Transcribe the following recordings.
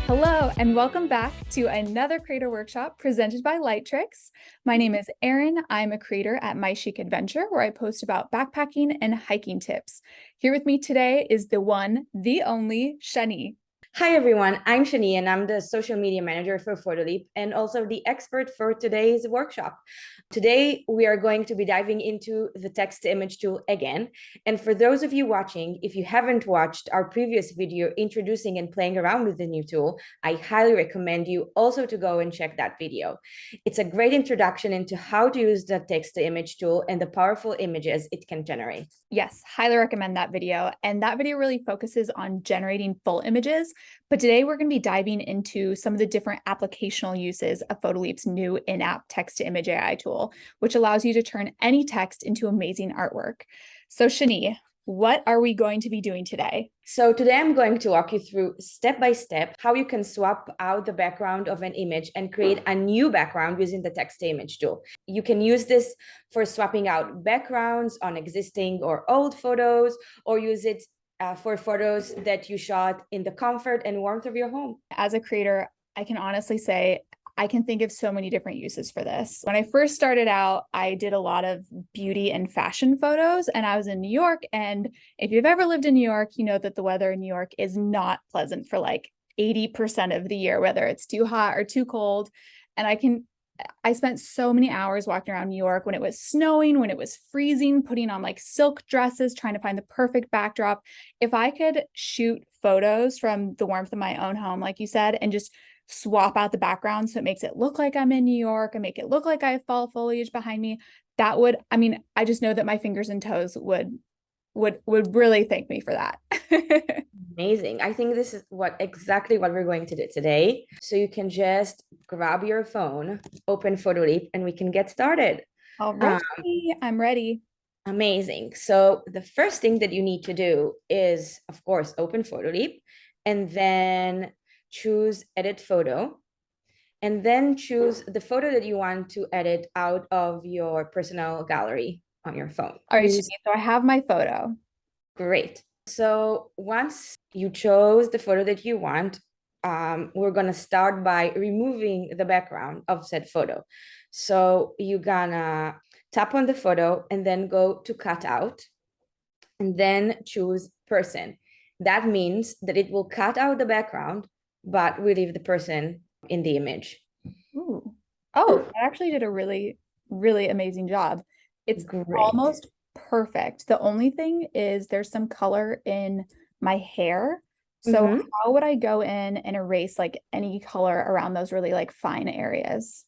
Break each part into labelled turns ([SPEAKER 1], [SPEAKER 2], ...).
[SPEAKER 1] Hello, and welcome back to another creator workshop presented by Lightricks. My name is Erin. I'm a creator at My Chic Adventure, where I post about backpacking and hiking tips. Here with me today is the one, the only Shani.
[SPEAKER 2] Hi everyone, I'm Shani and I'm the social media manager for Photoleap and also the expert for today's workshop. Today we are going to be diving into the text to image tool again. And for those of you watching, if you haven't watched our previous video introducing and playing around with the new tool, I highly recommend you also to go and check that video. It's a great introduction into how to use the text to image tool and the powerful images it can generate.
[SPEAKER 1] Yes, highly recommend that video. And that video really focuses on generating full images. But today we're going to be diving into some of the different applicational uses of Photoleap's new in-app text-to-image AI tool, which allows you to turn any text into amazing artwork. So Shani, what are we going to be doing today?
[SPEAKER 2] So today I'm going to walk you through step by step how you can swap out the background of an image and create a new background using the text to image tool. You can use this for swapping out backgrounds on existing or old photos, or use it for photos that you shot in the comfort and warmth of your home.
[SPEAKER 1] As a creator, I can honestly say I can think of so many different uses for this. When I first started out, I did a lot of beauty and fashion photos, and I was in New York. And if you've ever lived in New York, you know that the weather in New York is not pleasant for like 80% of the year, whether it's too hot or too cold. And I spent so many hours walking around New York when it was snowing, when it was freezing, putting on like silk dresses, trying to find the perfect backdrop. If I could shoot photos from the warmth of my own home, like you said, and just swap out the background so it makes it look like I'm in New York and make it look like I have fall foliage behind me, that would, I just know that my fingers and toes would really thank me for that.
[SPEAKER 2] Amazing. I think this is exactly what we're going to do today. So you can just grab your phone, open Photoleap, and we can get started.
[SPEAKER 1] All right, I'm ready.
[SPEAKER 2] Amazing. So the first thing that you need to do is, of course, open Photoleap and then choose edit photo, and then choose the photo that you want to edit out of your personal gallery on your phone.
[SPEAKER 1] All right, Shani, so I have my photo.
[SPEAKER 2] Great. So once you chose the photo that you want, we're going to start by removing the background of said photo. So you're gonna tap on the photo and then go to cutout and then choose person. That means that it will cut out the background, but we leave the person in the image.
[SPEAKER 1] Ooh. Oh, that actually did a really, really amazing job. It's
[SPEAKER 2] Great.
[SPEAKER 1] almost perfect. The only thing is there's some color in my hair. So how would I go in and erase like any color around those really like fine areas?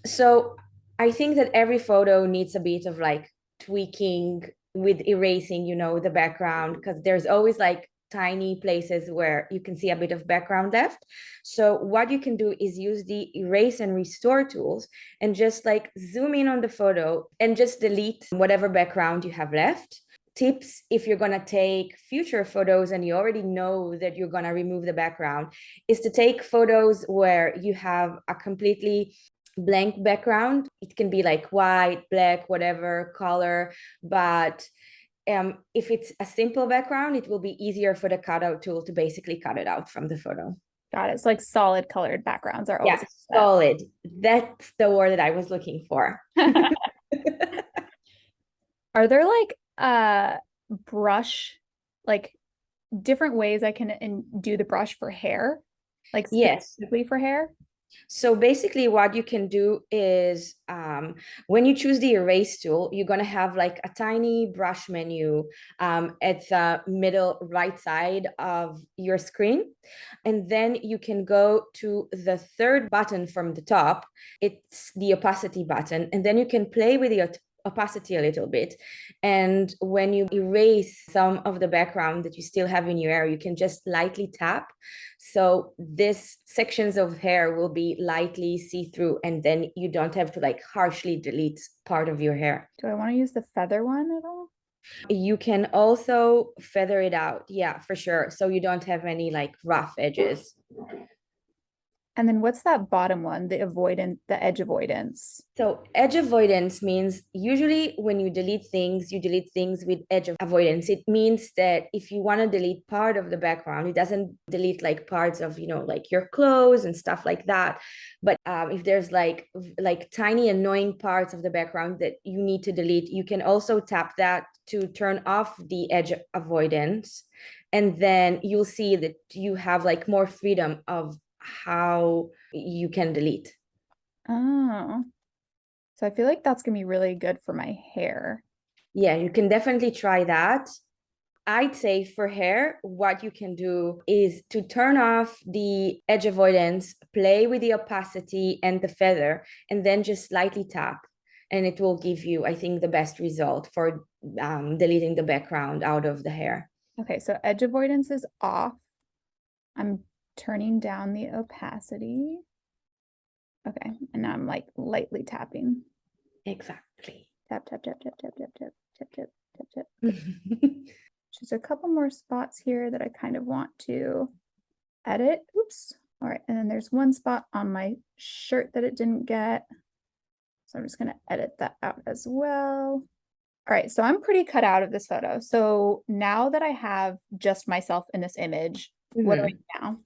[SPEAKER 2] So I think that every photo needs a bit of like tweaking with erasing, the background, because there's always like tiny places where you can see a bit of background left. So what you can do is use the erase and restore tools and just like zoom in on the photo and just delete whatever background you have left. Tips if you're going to take future photos and you already know that you're going to remove the background is to take photos where you have a completely blank background. It can be like white, black, whatever color, but if it's a simple background, it will be easier for the cutout tool to basically cut it out from the photo.
[SPEAKER 1] Got it. It's like solid colored backgrounds are always
[SPEAKER 2] solid. That's the word that I was looking for.
[SPEAKER 1] Are there like brush, like different ways I can do the brush for hair? Like specifically
[SPEAKER 2] Yes.
[SPEAKER 1] for hair?
[SPEAKER 2] So basically what you can do is when you choose the erase tool, you're going to have like a tiny brush menu at the middle right side of your screen. And then you can go to the third button from the top. It's the opacity button. And then you can play with the opacity a little bit. And when you erase some of the background that you still have in your hair, you can just lightly tap. So these sections of hair will be lightly see-through, and then you don't have to like harshly delete part of your hair.
[SPEAKER 1] Do I want to use the feather one at all?
[SPEAKER 2] You can also feather it out. Yeah, for sure. So you don't have any like rough edges.
[SPEAKER 1] And then what's that bottom one, the edge avoidance?
[SPEAKER 2] So edge avoidance means usually when you delete things with edge of avoidance. It means that if you want to delete part of the background, it doesn't delete like parts of, like your clothes and stuff like that. But if there's like tiny annoying parts of the background that you need to delete, you can also tap that to turn off the edge avoidance. And then you'll see that you have like more freedom of how you can delete.
[SPEAKER 1] Oh, so I feel like that's gonna be really good for my hair.
[SPEAKER 2] Yeah, you can definitely try that. I'd say for hair, what you can do is to turn off the edge avoidance, play with the opacity and the feather, and then just slightly tap. And it will give you, I think, the best result for deleting the background out of the hair.
[SPEAKER 1] Okay, so edge avoidance is off. I'm turning down the opacity. Okay, and now I'm like lightly tapping.
[SPEAKER 2] Exactly.
[SPEAKER 1] Tap, tap, tap, tap, tap, tap, tap, tap, tap, tap, tap. Just a couple more spots here that I kind of want to edit. Oops. All right, and then there's one spot on my shirt that it didn't get. So I'm just gonna edit that out as well. All right, so I'm pretty cut out of this photo. So now that I have just myself in this image, what do I do now?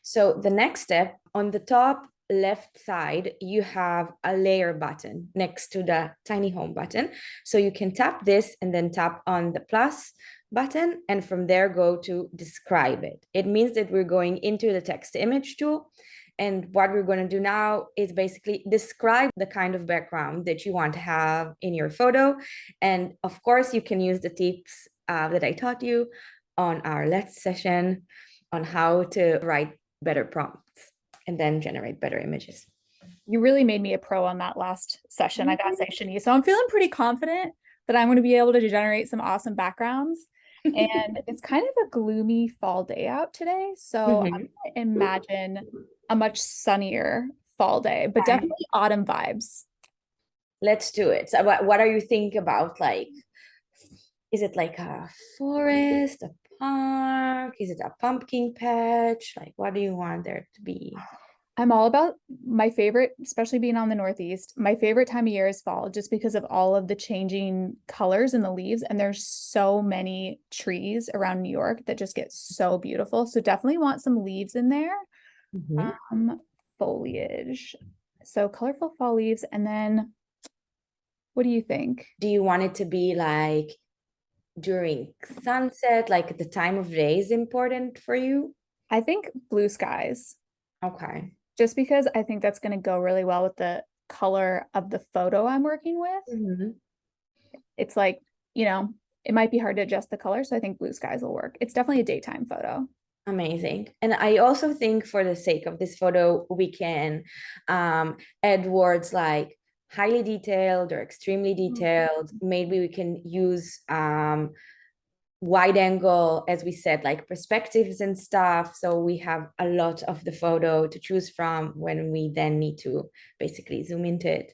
[SPEAKER 2] So the next step, on the top left side, you have a layer button next to the tiny home button. So you can tap this and then tap on the plus button, and from there go to describe it. It means that we're going into the text to image tool. And what we're going to do now is basically describe the kind of background that you want to have in your photo. And of course, you can use the tips that I taught you on our last session on how to write better prompts and then generate better images.
[SPEAKER 1] You really made me a pro on that last session, I gotta say, Shani. So I'm feeling pretty confident that I'm going to be able to generate some awesome backgrounds. And it's kind of a gloomy fall day out today. So I'm going to imagine a much sunnier fall day, but definitely autumn vibes.
[SPEAKER 2] Let's do it. So what are you thinking about? Like, is it like a forest, a park? Is it a pumpkin patch? Like, what do you want there to be?
[SPEAKER 1] I'm all about my favorite, especially being on the Northeast. My favorite time of year is fall, just because of all of the changing colors in the leaves. And there's so many trees around New York that just get so beautiful. So definitely want some leaves in there. Foliage. So colorful fall leaves. And then what do you think?
[SPEAKER 2] Do you want it to be like during sunset, like the time of day is important for you?
[SPEAKER 1] I think blue skies,
[SPEAKER 2] Okay.
[SPEAKER 1] just because I think that's going to go really well with the color of the photo I'm working with. It's like, it might be hard to adjust the color. So I think blue skies will work. It's definitely a daytime photo.
[SPEAKER 2] Amazing. And I also think for the sake of this photo, we can add words like highly detailed or extremely detailed. Maybe we can use wide angle, as we said, like perspectives and stuff. So we have a lot of the photo to choose from when we then need to basically zoom into it.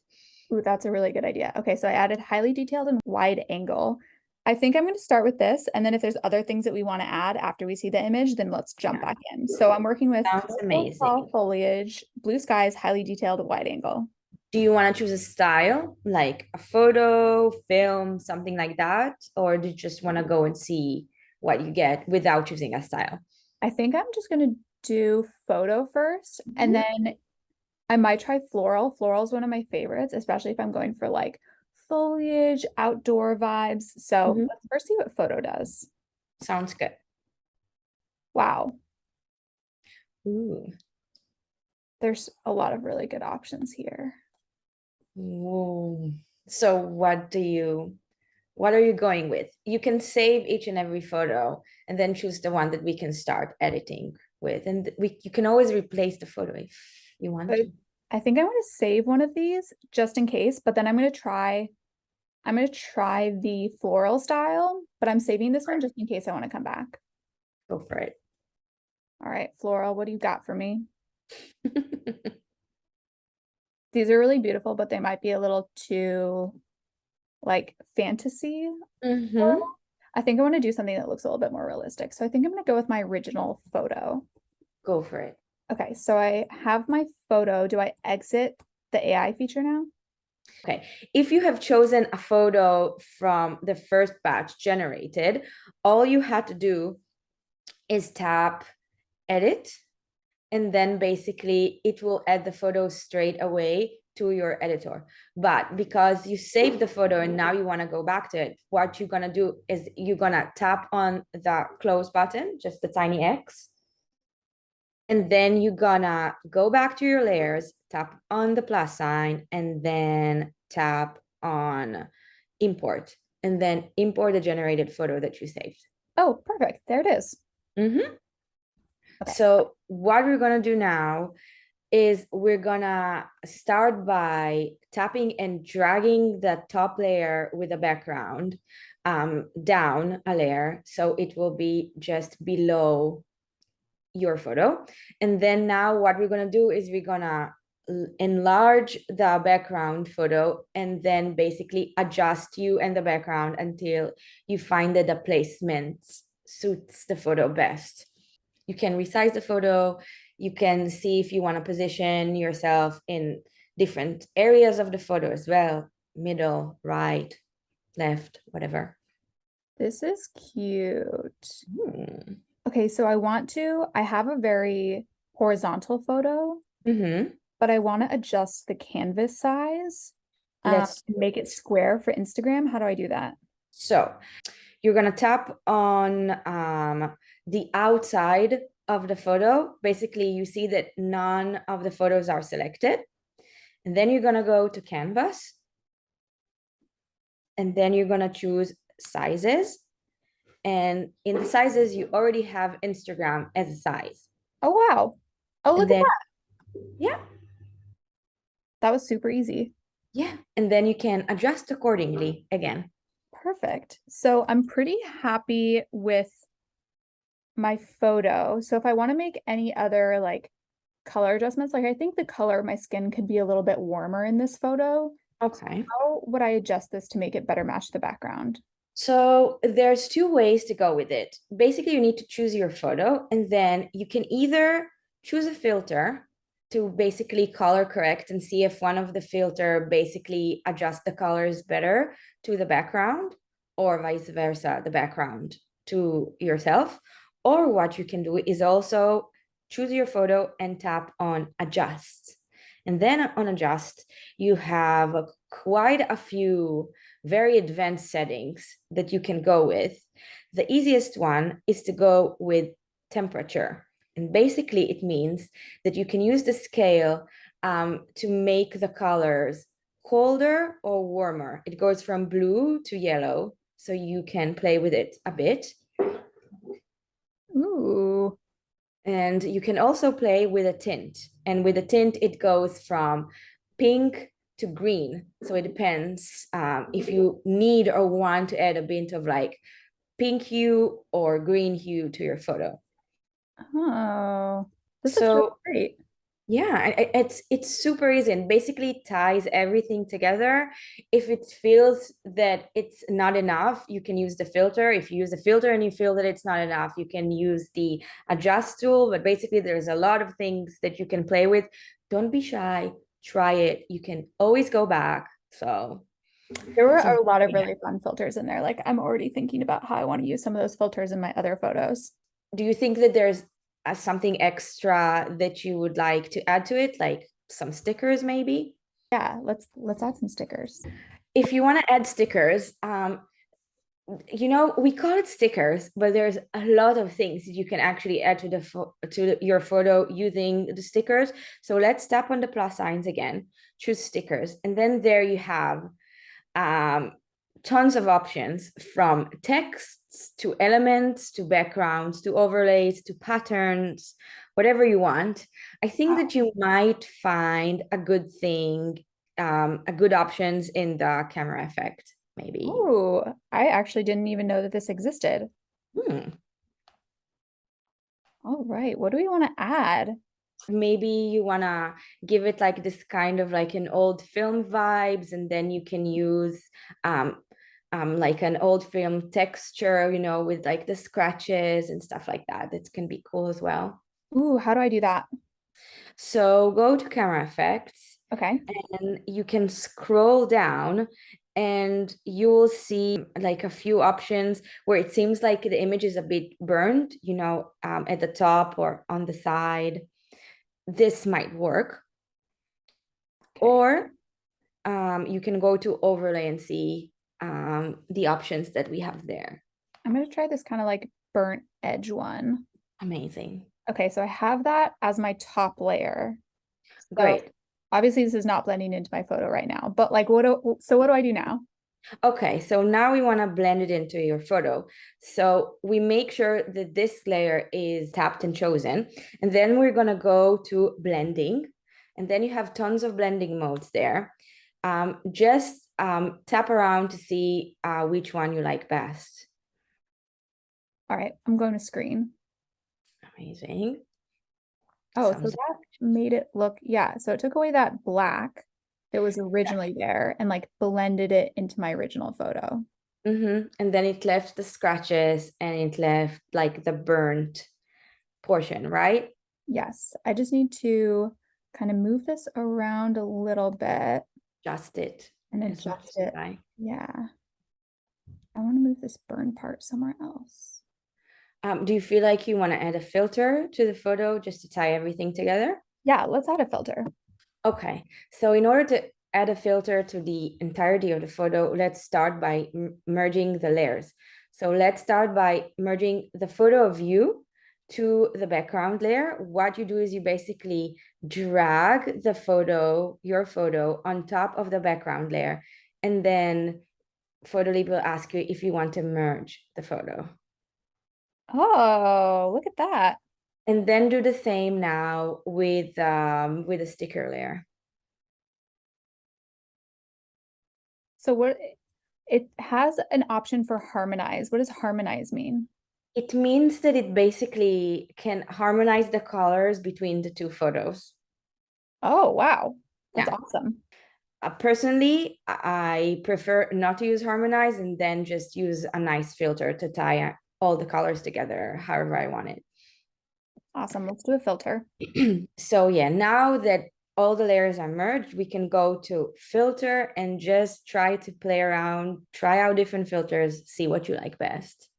[SPEAKER 1] Ooh, that's a really good idea. Okay, so I added highly detailed and wide angle. I think I'm going to start with this, and then if there's other things that we want to add after we see the image, then let's jump back in. So I'm working with
[SPEAKER 2] Sounds amazing.
[SPEAKER 1] foliage, blue skies, highly detailed, wide angle.
[SPEAKER 2] Do you want to choose a style, like a photo, film, something like that? Or do you just want to go and see what you get without choosing a style?
[SPEAKER 1] I think I'm just going to do photo first, and then I might try floral. Floral is one of my favorites, especially if I'm going for like foliage, outdoor vibes. So let's first see what photo does.
[SPEAKER 2] Sounds good.
[SPEAKER 1] Wow.
[SPEAKER 2] Ooh.
[SPEAKER 1] There's a lot of really good options here.
[SPEAKER 2] Whoa. So what are you going with? You can save each and every photo and then choose the one that we can start editing with. And you can always replace the photo if you want to.
[SPEAKER 1] I think I want to save one of these just in case, but then I'm going to try the floral style, but I'm saving this one just in case I want to come back.
[SPEAKER 2] Go for it.
[SPEAKER 1] All right, floral, what do you got for me? These are really beautiful, but they might be a little too like fantasy. I think I want to do something that looks a little bit more realistic. So I think I'm going to go with my original photo.
[SPEAKER 2] Go for it.
[SPEAKER 1] Okay, so I have my photo. Do I exit the AI feature now?
[SPEAKER 2] Okay, if you have chosen a photo from the first batch generated, all you had to do is tap edit, and then basically it will add the photo straight away to your editor. But because you saved the photo and now you want to go back to it, what you're going to do is you're going to tap on the close button, just the tiny X, and then you're gonna go back to your layers, tap on the plus sign, and then tap on import, and then import the generated photo that you saved.
[SPEAKER 1] Oh, perfect. There it is.
[SPEAKER 2] Mm-hmm.
[SPEAKER 1] Okay.
[SPEAKER 2] So what we're gonna do now is we're gonna start by tapping and dragging the top layer with the background down a layer, so it will be just below your photo. And then now what we're going to do is we're going to enlarge the background photo and then basically adjust you and the background until you find that the placement suits the photo best. You can resize the photo. You can see if you want to position yourself in different areas of the photo as well, middle, right, left, whatever.
[SPEAKER 1] This is cute.
[SPEAKER 2] Hmm.
[SPEAKER 1] Okay, so I have a very horizontal photo,
[SPEAKER 2] Mm-hmm.
[SPEAKER 1] but I want to adjust the canvas size,
[SPEAKER 2] Let's
[SPEAKER 1] make it square for Instagram. How do I do that?
[SPEAKER 2] So you're going to tap on the outside of the photo. Basically, you see that none of the photos are selected. And then you're going to go to Canvas. And then you're going to choose sizes. And in the sizes, you already have Instagram as a size.
[SPEAKER 1] Oh, wow. Oh,
[SPEAKER 2] And
[SPEAKER 1] look at
[SPEAKER 2] then,
[SPEAKER 1] that.
[SPEAKER 2] yeah,
[SPEAKER 1] That was super easy.
[SPEAKER 2] yeah. And then you can adjust accordingly again.
[SPEAKER 1] Perfect. So I'm pretty happy with my photo. So if I want to make any other like color adjustments, like I think the color of my skin could be a little bit warmer in this photo.
[SPEAKER 2] Okay.
[SPEAKER 1] How would I adjust this to make it better match the background?
[SPEAKER 2] So there's two ways to go with it. Basically, you need to choose your photo, and then you can either choose a filter to basically color correct and see if one of the filter basically adjusts the colors better to the background, or vice versa, the background to yourself. Or what you can do is also choose your photo and tap on adjust. And then on adjust, you have quite a few very advanced settings that you can go with. The easiest one is to go with temperature. And basically, it means that you can use the scale to make the colors colder or warmer. It goes from blue to yellow, so you can play with it a bit.
[SPEAKER 1] Ooh.
[SPEAKER 2] And you can also play with a tint. And with a tint, it goes from pink to green. So it depends if you need or want to add a bit of like pink hue or green hue to your photo.
[SPEAKER 1] Oh, this looks really
[SPEAKER 2] So
[SPEAKER 1] great.
[SPEAKER 2] yeah, it's super easy and basically ties everything together. If it feels that it's not enough, you can use the filter. If you use the filter and you feel that it's not enough, you can use the adjust tool. But basically, there's a lot of things that you can play with. Don't be shy. Try it. You can always go back. So
[SPEAKER 1] There were
[SPEAKER 2] it's a
[SPEAKER 1] a lot of really fun filters in there. Like I'm already thinking about how I want to use some of those filters in my other photos.
[SPEAKER 2] Do you think that there's something extra that you would like to add to it, like some stickers maybe?
[SPEAKER 1] Yeah, let's add some stickers.
[SPEAKER 2] If you want to add stickers, we call it stickers, but there's a lot of things that you can actually add to your photo using the stickers. So let's tap on the plus signs again, choose stickers, and then there you have tons of options, from texts to elements to backgrounds to overlays to patterns, whatever you want. I think
[SPEAKER 1] Wow.
[SPEAKER 2] that you might find a good thing, a good options in the camera effect, maybe.
[SPEAKER 1] Oh, I actually didn't even know that this existed.
[SPEAKER 2] Hmm.
[SPEAKER 1] All right, what do we want to add?
[SPEAKER 2] Maybe you want to give it like this kind of like an old film vibes, and then you can use like an old film texture, with like the scratches and stuff like that. That can be cool as well.
[SPEAKER 1] Ooh, how do I do that?
[SPEAKER 2] So go to camera effects
[SPEAKER 1] Okay.
[SPEAKER 2] and you can scroll down and you will see like a few options where it seems like the image is a bit burned, at the top or on the side. This might work.
[SPEAKER 1] Okay.
[SPEAKER 2] Or you can go to overlay and see the options that we have there.
[SPEAKER 1] I'm going to try this kind of like burnt edge one.
[SPEAKER 2] Amazing.
[SPEAKER 1] Okay, so I have that as my top layer. So
[SPEAKER 2] Great.
[SPEAKER 1] obviously this is not blending into my photo right now, but like what do I do now?
[SPEAKER 2] Okay, so now we want to blend it into your photo. So we make sure that this layer is tapped and chosen, and then we're going to go to blending, and then you have tons of blending modes there. Just tap around to see which one you like best.
[SPEAKER 1] All right, I'm going to screen.
[SPEAKER 2] Amazing.
[SPEAKER 1] Oh, so
[SPEAKER 2] Thumbs
[SPEAKER 1] that made it look, yeah. So it took away that black that was
[SPEAKER 2] up.
[SPEAKER 1] originally there and like blended it into my original photo.
[SPEAKER 2] And then it left the scratches and it left like the burnt portion, right?
[SPEAKER 1] Yes, I just need to kind of move this around a little bit
[SPEAKER 2] Adjust it
[SPEAKER 1] and
[SPEAKER 2] as much
[SPEAKER 1] adjust
[SPEAKER 2] as you
[SPEAKER 1] it.
[SPEAKER 2] like.
[SPEAKER 1] Yeah, I want to move this burn part somewhere else.
[SPEAKER 2] Do you feel like you want to add a filter to the photo just to tie everything together?
[SPEAKER 1] Yeah, let's add a filter.
[SPEAKER 2] Okay, so in order to add a filter to the entirety of the photo, let's start by merging the layers. So let's start by merging the photo of you to the background layer. What you do is you basically drag the photo, your photo, on top of the background layer, and then Photoleap will ask you if you want to merge the photo.
[SPEAKER 1] Oh, look at that.
[SPEAKER 2] And then do the same now with a sticker layer.
[SPEAKER 1] So what it has an option for harmonize. What does harmonize mean?
[SPEAKER 2] It means that it basically can harmonize the colors between the two photos.
[SPEAKER 1] Oh, wow. That's
[SPEAKER 2] Yeah.
[SPEAKER 1] awesome.
[SPEAKER 2] Personally, I prefer not to use harmonize and then just use a nice filter to tie all the colors together however I want it.
[SPEAKER 1] Awesome. Let's do a filter.
[SPEAKER 2] So yeah, now that all the layers are merged, we can go to filter and just try to play around, try out different filters, see what you like best.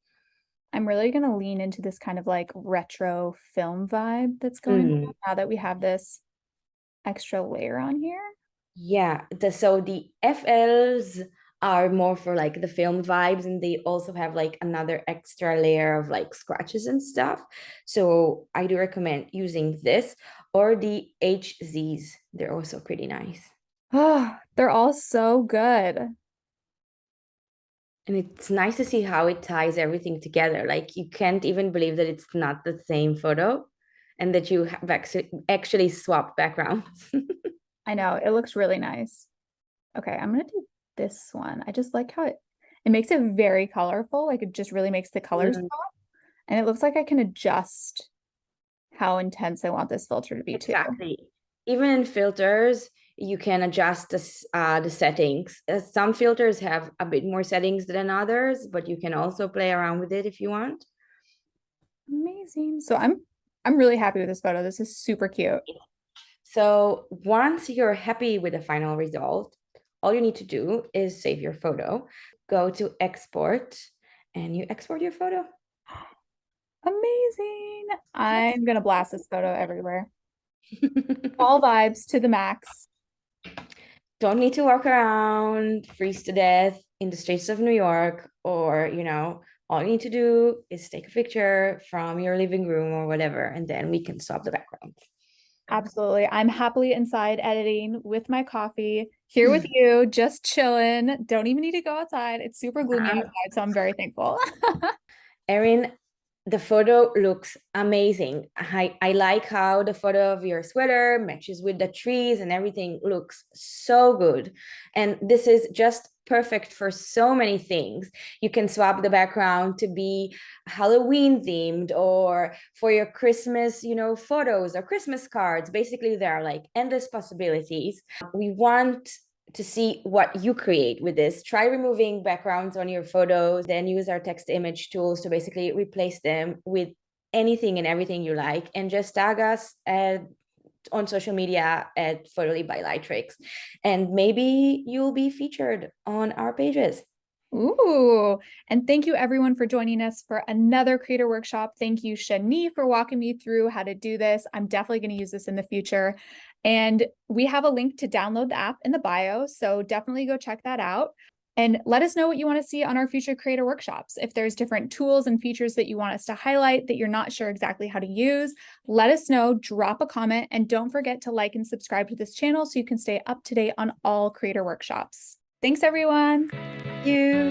[SPEAKER 1] I'm really going to lean into this kind of like retro film vibe that's going on now that we have this extra layer on here.
[SPEAKER 2] Yeah, so the FLs are more for like the film vibes, and they also have like another extra layer of like scratches and stuff. So I do recommend using this or the HZs. They're also pretty nice.
[SPEAKER 1] Oh, they're all so good.
[SPEAKER 2] And it's nice to see how it ties everything together. Like you can't even believe that it's not the same photo and that you have actually swapped backgrounds.
[SPEAKER 1] I know it looks really nice. Okay, I'm gonna do this one. I just like how it makes it very colorful. Like it just really makes the colors
[SPEAKER 2] Mm,
[SPEAKER 1] pop. And it looks like I can adjust how intense I want this filter to be too.
[SPEAKER 2] exactly. Even in filters, you can adjust the settings. Some filters have a bit more settings than others, but you can also play around with it if you want.
[SPEAKER 1] Amazing. So I'm really happy with this photo. This is super cute.
[SPEAKER 2] So once you're happy with the final result, all you need to do is save your photo, go to export, and you export your photo.
[SPEAKER 1] Amazing. I'm gonna blast this photo everywhere. All vibes to the max.
[SPEAKER 2] Don't need to walk around, freeze to death in the streets of New York, or, all you need to do is take a picture from your living room or whatever, and then we can swap the background.
[SPEAKER 1] Absolutely. I'm happily inside editing with my coffee, here with you, just chilling. Don't even need to go outside. It's super gloomy outside, so I'm very thankful.
[SPEAKER 2] Erin, the photo looks amazing. I like how the photo of your sweater matches with the trees and everything looks so good. And this is just perfect for so many things. You can swap the background to be Halloween themed or for your Christmas, photos or Christmas cards. Basically, there are like endless possibilities. We want to see what you create with this. Try removing backgrounds on your photos, then use our text image tools to basically replace them with anything and everything you like, and just tag us on social media at Photoleap by Lightricks. And maybe you'll be featured on our pages.
[SPEAKER 1] Ooh, and thank you everyone for joining us for another creator workshop. Thank you, Shani, for walking me through how to do this. I'm definitely going to use this in the future. And we have a link to download the app in the bio, so definitely go check that out. And let us know what you want to see on our future creator workshops. If there's different tools and features that you want us to highlight that you're not sure exactly how to use, let us know, drop a comment, and don't forget to like and subscribe to this channel so you can stay up to date on all creator workshops. Thanks, everyone.
[SPEAKER 2] Thank you.